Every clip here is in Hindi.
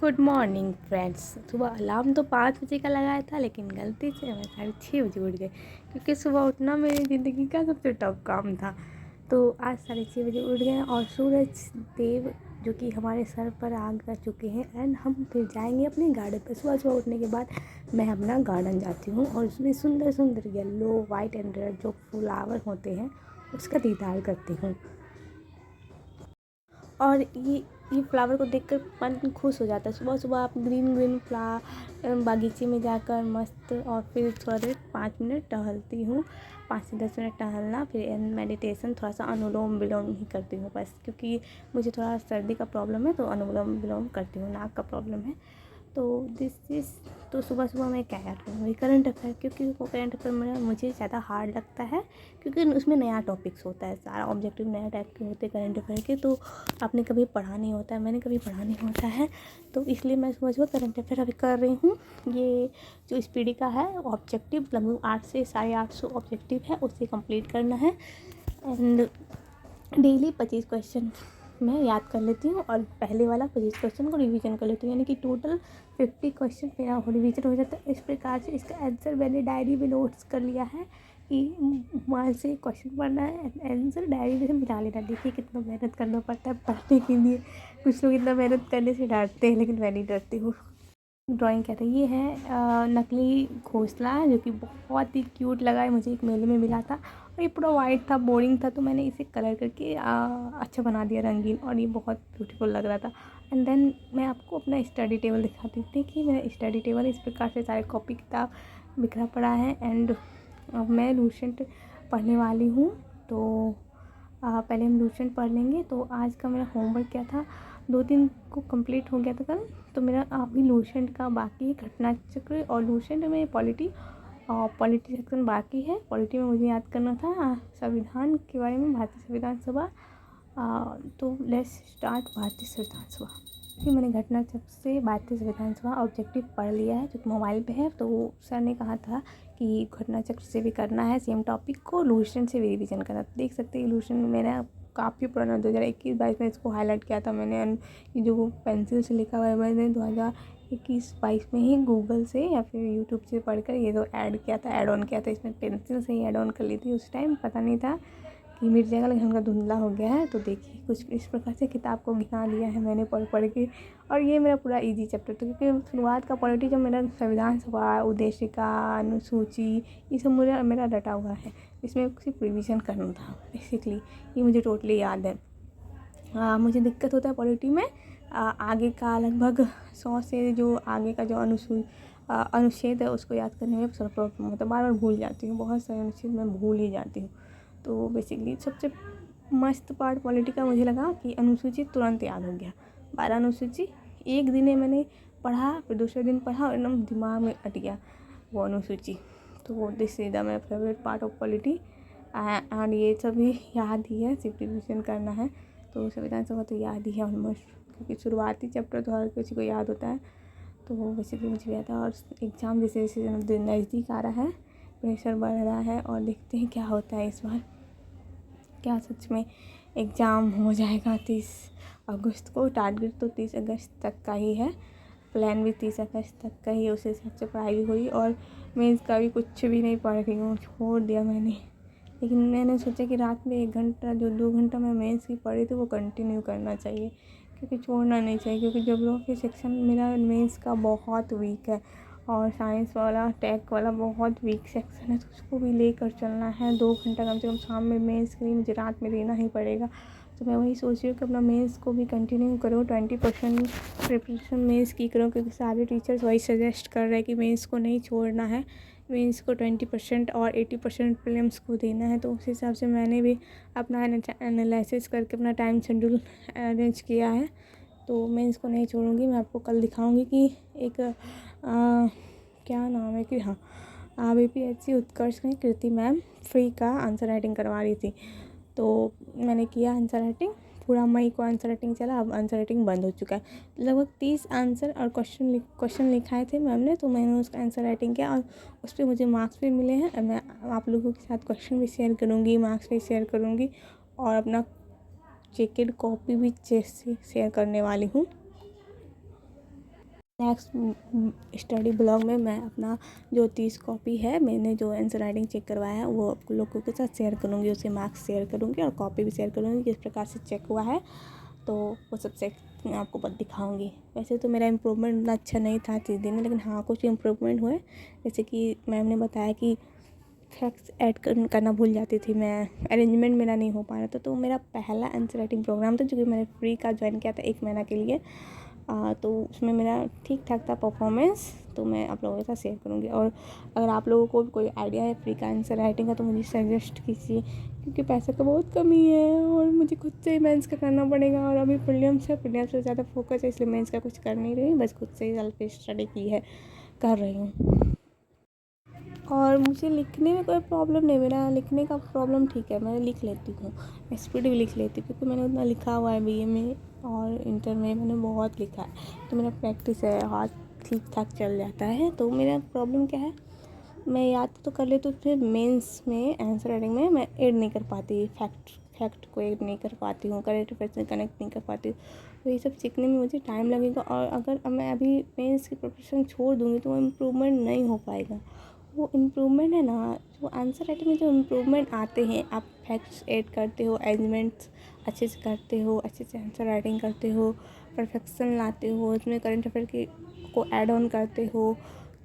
Good morning friends. सुबह अलार्म तो 5 बजे का लगाया था, लेकिन गलती से मैं 6:30 बजे उठ गई, क्योंकि सुबह उठना मेरी ज़िंदगी का सबसे टफ काम था। तो आज 6:30 बजे उठ गए और सूरज देव जो कि हमारे सर पर आ चुके हैं। एंड हम फिर जाएंगे अपने गार्डन पर। सुबह सुबह उठने के बाद मैं अपना गार्डन जाती हूँ और उसमें सुंदर सुंदर येलो, वाइट एंड रेड जो फ्लावर होते हैं उसका दीदार करती हूँ। और ये फ्लावर को देखकर मन खुश हो जाता है। सुबह सुबह आप ग्रीन ग्रीन बागीचे में जाकर मस्त, और फिर थोड़ा देर 5 मिनट टहलती हूँ। 5 से 10 मिनट टहलना, फिर मेडिटेशन, थोड़ा सा अनुलोम विलोम ही करती हूँ बस, क्योंकि मुझे थोड़ा सर्दी का प्रॉब्लम है तो अनुलोम विलोम करती हूँ, नाक का प्रॉब्लम है। तो तो सुबह सुबह मैं क्या याद करूँगी करंट अफेयर, क्योंकि वो करंट अफेयर में मुझे ज़्यादा हार्ड लगता है, क्योंकि उसमें नया टॉपिक्स होता है, सारा ऑब्जेक्टिव नया टाइप के होते हैं करंट अफेयर के। तो आपने कभी पढ़ा नहीं होता है, मैंने कभी पढ़ा नहीं होता है, तो इसलिए मैं सुबह सुबह करंट अफेयर अभी कर रही हूँ। ये जो स्पीडी का है ऑब्जेक्टिव, लगभग 8 से 850 ऑब्जेक्टिव है, उसे कंप्लीट करना है। एंड डेली 25 क्वेश्चन मैं याद कर लेती हूँ, और पहले वाला 25 क्वेश्चन को रिवीजन कर लेती हूँ, यानी कि टोटल 50 क्वेश्चन मेरा रिवीजन हो जाता है। इस प्रकार से इसका आंसर मैंने डायरी में नोट्स कर लिया है कि वहाँ से क्वेश्चन पढ़ना है, आंसर डायरी में से मिला लेना। देखिए कितना मेहनत करना पड़ता है पढ़ने के लिए। कुछ लोग इतना मेहनत करने से डरते हैं, लेकिन मैं नहीं डरती हूँ। ड्राइंग क्या था, ये है नकली घोंसला, जो कि बहुत ही क्यूट लगा है, मुझे एक मेले में मिला था। और ये पूरा वाइट था, बोरिंग था, तो मैंने इसे कलर करके अच्छा बना दिया, रंगीन, और ये बहुत ब्यूटीफुल लग रहा था। एंड देन मैं आपको अपना स्टडी टेबल दिखाती हूँ। देखिए मेरा स्टडी टेबल इस प्रकार से सारे कॉपी किताब बिखरा पड़ा है। एंड अब मैं लूसेंट पढ़ने वाली हूँ, तो पहले हम लूसेंट पढ़ लेंगे। तो आज का मेरा होमवर्क क्या था, 2-3 को कंप्लीट हो गया था कल, तो मेरा अभी लूसेंट का बाकी है, घटना चक्र और लूसेंट में पॉलिटी, और पॉलिटी सेक्शन बाकी है। पॉलिटी में मुझे याद करना था संविधान के बारे में, भारतीय संविधान सभा। तो लेट्स स्टार्ट भारतीय संविधान सभा। फिर मैंने घटना चक्र से भारतीय संविधान सभा ऑब्जेक्टिव पढ़ लिया है, जो कि मोबाइल पे है। तो सर ने कहा था कि घटना चक्र से भी करना है सेम टॉपिक को, लूसेंट से भी रिवीजन करना। तो देख सकते हैं लूसेंट मेरा काफ़ी पुराना 2021-22 में इसको हाईलाइट किया था मैंने। ये जो पेंसिल से लिखा हुआ है, मैंने 2021-22 में ही गूगल से या फिर यूट्यूब से पढ़कर ये जो ऐड किया था, ऐड ऑन किया था, इसमें पेंसिल से ही ऐड ऑन कर ली थी। उस टाइम पता नहीं था कि मिट जाएगा, लेकिन उनका धुंधला हो गया है। तो देखिए कुछ इस प्रकार से किताब को गिना लिया है मैंने पढ़ पढ़ के। और ये मेरा पूरा इजी चैप्टर था, क्योंकि शुरुआत का पॉलिटी जो मेरा संविधान सभा, उद्देशिका, अनुसूची, ये सब मेरा रटा हुआ है। इसमें सिर्फ रिवीजन करना था बेसिकली, ये मुझे टोटली याद है। मुझे दिक्कत होता है पॉलिटी में आगे का लगभग 100 से जो आगे का जो अनुच्छेद है उसको याद करने में थोड़ा प्रॉब्लम होता है, बार बार भूल जाती हूँ, बहुत सारे अनुच्छेद मैं भूल ही जाती हूँ। तो बेसिकली सबसे मस्त पार्ट पॉलिटी का मुझे लगा कि अनुसूची तुरंत याद हो गया। 12 अनुसूची एक दिन में मैंने पढ़ा, फिर दूसरे दिन पढ़ा, और एकदम दिमाग में अट गया वो अनुसूची। तो this is the my favourite part of polity. And ये सभी याद ही है, सिर्फ रिविजन करना है। तो संविधान सभा तो याद ही है ऑलमोस्ट, क्योंकि शुरुआती चैप्टर तो हर किसी को याद होता है। तो बेसिकली मुझे याद है। और एग्ज़ाम जैसे जैसे नज़दीक आ रहा है, प्रेशर बढ़ रहा है, और देखते हैं क्या होता है इस बार। क्या सच में एग्ज़ाम हो जाएगा 30 अगस्त को? टारगेट तो 30 अगस्त तक का ही है, प्लान भी 30 अगस्त तक का ही, उस हिसाब से पढ़ाई भी हुई। और मैं इसका भी कुछ भी नहीं पढ़ रही हूँ, छोड़ दिया मैंने। लेकिन मैंने सोचा कि रात में 1 घंटा, जो 2 घंटा मैं मेंस की पढ़ी थी, वो कंटिन्यू करना चाहिए, क्योंकि छोड़ना नहीं चाहिए। क्योंकि ज्योग्राफी सेक्शन मेरा मेंस का बहुत वीक है, और साइंस वाला, टेक वाला बहुत वीक सेक्शन है, तो उसको भी लेकर चलना है। 2 घंटा कम से कम शाम में मेंस के लिए मुझे रात में देना ही पड़ेगा। तो मैं वही सोच रही हूँ कि अपना मेंस को भी कंटिन्यू करूँ, 20% प्रिपरेशन मेंस की करूँ, क्योंकि सारे टीचर्स वही सजेस्ट कर रहे हैं कि मेंस को नहीं छोड़ना है, मेंस को 20% और 80% प्रीलिम्स को देना है। तो उस हिसाब से मैंने भी अपना एनालिसिस करके अपना टाइम शेड्यूल अरेंज किया है। तो मैं इसको नहीं छोड़ूंगी। मैं आपको कल दिखाऊंगी कि एक क्या नाम है कि हाँ, BPSC उत्कर्ष में कृति मैम फ्री का आंसर राइटिंग करवा रही थी, तो मैंने किया आंसर राइटिंग। पूरा मई को आंसर राइटिंग चला, अब आंसर राइटिंग बंद हो चुका है। लगभग 30 आंसर और क्वेश्चन लिखाए थे मैम ने, तो मैंने उसका आंसर राइटिंग किया, और उस पर मुझे मार्क्स भी मिले हैं। मैं आप लोगों के साथ क्वेश्चन भी शेयर करूँगी, मार्क्स भी शेयर करूँगी, और अपना चेकेड कॉपी भी शेयर करने वाली हूँ। नेक्स्ट स्टडी ब्लॉग में मैं अपना जो 30 कॉपी है, मैंने जो आंसर राइटिंग चेक करवाया है वो आप लोगों के साथ शेयर करूँगी, उससे मार्क्स शेयर करूँगी और कॉपी भी शेयर करूँगी किस प्रकार से चेक हुआ है, तो वो सब चेक मैं आपको बस दिखाऊँगी। वैसे तो मेरा इम्प्रूवमेंट उतना अच्छा नहीं था 30 दिन में, लेकिन हाँ कुछ इम्प्रूवमेंट हुए। जैसे कि मैम ने बताया कि फैक्ट्स ऐड करना भूल जाती थी मैं, अरेंजमेंट मेरा नहीं हो पा रहा था। तो मेरा पहला आंसर राइटिंग प्रोग्राम था जो कि मैंने फ्री का ज्वाइन किया था 1 महीना के लिए। तो उसमें मेरा ठीक ठाक था परफॉर्मेंस, तो मैं आप लोगों के साथ शेयर करूँगी। और अगर आप लोगों को भी कोई आइडिया है फ्री का आंसर राइटिंग का तो मुझे सजेस्ट कीजिए, क्योंकि पैसे का बहुत कमी है और मुझे खुद से ही मेंस का करना पड़ेगा। और अभी प्रीलिम्स से ज़्यादा फोकस है, इसलिए मेंस का कुछ कर नहीं रही, बस खुद से ही सेल्फ स्टडी की है, कर रही हूँ। और मुझे लिखने में कोई प्रॉब्लम नहीं, मेरा लिखने का प्रॉब्लम ठीक है, मैं लिख लेती हूँ, स्पीड भी लिख लेती हूँ, क्योंकि मैंने उतना लिखा हुआ है बीए में और इंटर में मैंने बहुत लिखा है, तो मेरा प्रैक्टिस है, हाथ ठीक ठाक चल जाता है। तो मेरा प्रॉब्लम क्या है, मैं याद तो कर लेती हूँ, फिर मेंस में आंसर राइटिंग में मैं ऐड नहीं कर पाती, फैक्ट को ऐड नहीं कर पाती हूँ, करेंट अफेयर से कनेक्ट नहीं कर पाती हूँ। तो ये सब सीखने में मुझे टाइम लगेगा, और अगर मैं अभी मेंस की प्रिपरेशन छोड़ दूँगी तो वो इम्प्रूवमेंट नहीं हो पाएगा। वो इम्प्रूवमेंट है ना, जो आंसर राइटिंग में जो इम्प्रूवमेंट आते हैं, आप फैक्ट्स ऐड करते हो, अरेंजमेंट्स अच्छे से करते हो, अच्छे से आंसर राइटिंग करते हो, परफेक्शन लाते हो, उसमें करंट अफेयर के को ऐड ऑन करते हो,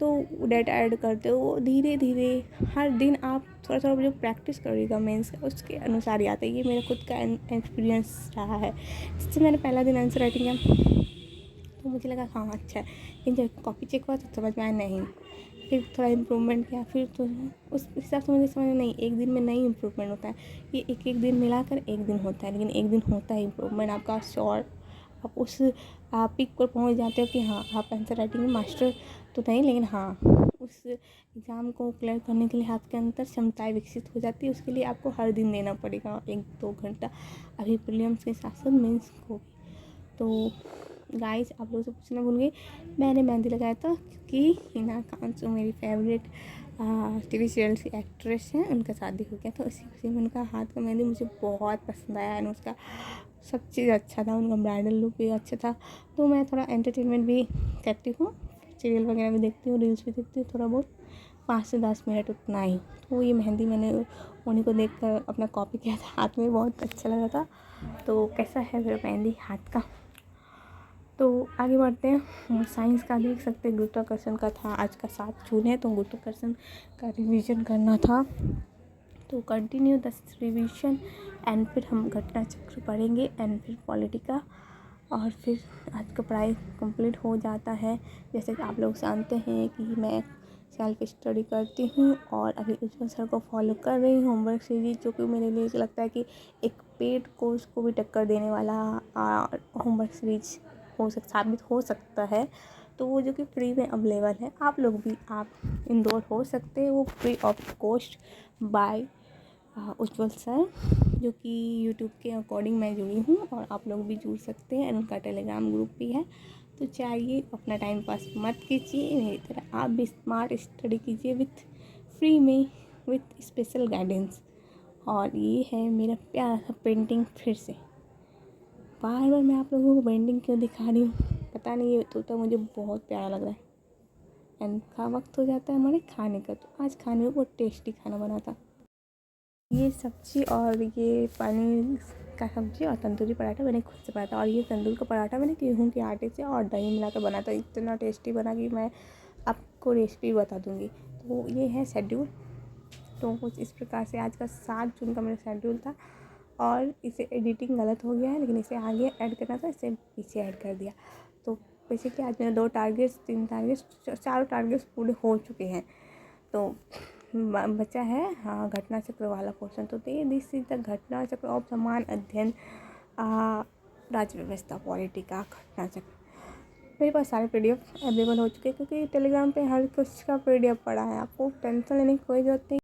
तो डेटा ऐड करते हो, वो धीरे धीरे हर दिन आप थोड़ा थोड़ा जो प्रैक्टिस करिएगा मेंस का, उसके अनुसार ही आता है। ये मेरा खुद का एक्सपीरियंस रहा है। जिससे मैंने पहला दिन आंसर राइटिंग किया तो मुझे लगा हाँ अच्छा है, लेकिन जब कॉपी चेक हुआ तो समझ में आया नहीं, फिर थोड़ा इम्प्रूवमेंट किया, फिर तो उस हिसाब से मुझे समझ नहीं, एक दिन में नहीं इम्प्रूवमेंट होता है, ये एक एक दिन मिलाकर एक दिन होता है, लेकिन एक दिन होता है इम्प्रूवमेंट आपका श्योर। आप उस पीक पर पहुंच जाते हो कि हाँ आप आंसर राइटिंग में मास्टर तो नहीं, लेकिन हाँ उस एग्ज़ाम को क्लियर करने के लिए आपके अंदर क्षमताएँ विकसित हो जाती है। उसके लिए आपको हर दिन देना पड़ेगा 1-2 घंटा, अभी प्रीलिम्स के साथ साथ मेंस को भी। तो गाइस आप लोगों से पूछना भूल गई, मैंने मेहंदी लगाया था क्योंकि हिना खान जो मेरी फेवरेट टीवी सीरियल्स की एक्ट्रेस हैं, उनका शादी हो गया था, उसी खुशी में उनका हाथ का मेहंदी मुझे बहुत पसंद आया, एंड उसका सब चीज़ अच्छा था, उनका ब्राइडल लुक भी अच्छा था। तो मैं थोड़ा एंटरटेनमेंट भी करती हूँ, सीरियल वगैरह भी देखती हूँ, रील्स भी देखती हूँ थोड़ा बहुत, 5 से 10 मिनट उतना ही। तो ये मेहंदी मैंने उन्हीं को देख कर अपना कॉपी किया था, हाथ में बहुत अच्छा लगा था। तो कैसा है मेरा मेहंदी हाथ का। तो आगे बढ़ते हैं, साइंस का देख सकते हैं, गुरुत्वाकर्षण का था, आज का 7 जून है, तो गुरुत्वाकर्षण का रिवीजन करना था, तो कंटिन्यू 10 रिवीजन, एंड फिर हम घटना चक्र पढ़ेंगे, एंड फिर पॉलिटिका, और फिर आज का पढ़ाई कंप्लीट हो जाता है। जैसे कि आप लोग जानते हैं कि मैं सेल्फ स्टडी करती हूँ और अभी उज्ज्वल सर को फॉलो कर रही हूँ, होमवर्क सीरीज, जो कि मेरे लिए लगता है कि एक पेड कोर्स को भी टक्कर देने वाला होमवर्क सीरीज साबित हो सकता है। तो वो जो कि फ्री में अवेलेबल है, आप लोग भी आप इनरोल हो सकते हैं, वो free of cost by Ujjwal sir, जो कि यूट्यूब के अकॉर्डिंग मैं जुड़ी हूँ, और आप लोग भी जुड़ सकते हैं, उनका टेलीग्राम ग्रुप भी है। तो चाहिए अपना टाइम पास मत कीजिए, मेरी तरह आप भी स्मार्ट स्टडी कीजिए विथ फ्री में, विथ स्पेशल गाइडेंस। और ये है मेरा प्यारा सा पेंटिंग, फिर से बार बार मैं आप लोगों को पेंटिंग क्यों दिखा रही हूँ पता नहीं, ये तो मुझे बहुत प्यारा लग रहा है। एंड का वक्त हो जाता है हमारे खाने का, तो आज खाने में बहुत टेस्टी खाना बना था, ये सब्ज़ी और ये पनीर का सब्ज़ी और तंदूरी पराठा मैंने खुद से बनाया था। और ये तंदूर का पराठा मैंने गेहूं के आटे से और दही मिलाकर बना था, इतना टेस्टी बना कि मैं आपको रेसिपी बता दूंगी। तो ये है शेड्यूल, तो कुछ इस प्रकार से आज का 7 जून का मेरा शेड्यूल था, और इसे एडिटिंग गलत हो गया है, लेकिन इसे आगे ऐड करना था, इसे पीछे ऐड कर दिया। तो बेसिकली आज मेरे 2 टारगेट्स 3 टारगेट्स 4 टारगेट्स पूरे हो चुके हैं, तो बचा है हाँ घटना चक्र वाला पोर्शन। तो दिस इज द घटना चक्र ऑफ समान अध्ययन राज्य व्यवस्था पॉलिटिका घटना चक्र। मेरे पास सारे PDF अवेलेबल हो चुके हैं, क्योंकि टेलीग्राम पे हर कुछ का PDF पड़ा है, आपको टेंशन लेने की कोई ज़रूरत नहीं।